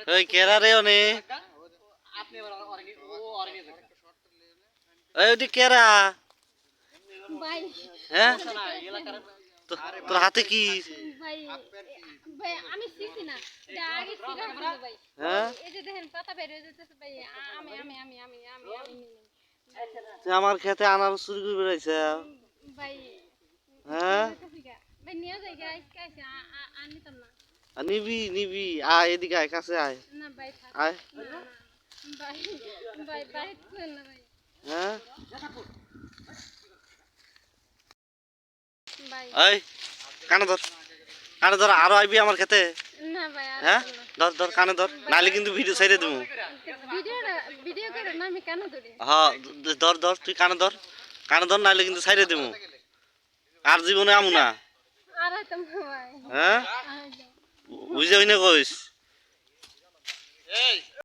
ওই কেরা রে ওনে ওই ওদি কেরা হ্যাঁ তোর হাতে কি হ্যাঁ তুই আমার খেতে আনারস চুরি করে বেড়াইছে হ্যাঁ নিবি নিবি আয় এদিকে আয় কাছে আয় আয় হ্যাঁ এই কানে ধর আরো আইবি আমার খেতে হ্যাঁ ধর ধর কানে ধর নাহলে কিন্তু ভিডিও ছেড়ে দেবো হ্যাঁ ধর ধর তুই কানে ধর নাহলে কিন্তু ছেড়ে দেবো আর জীবনে আমু না হ্যাঁ বুঝে হইনে কইস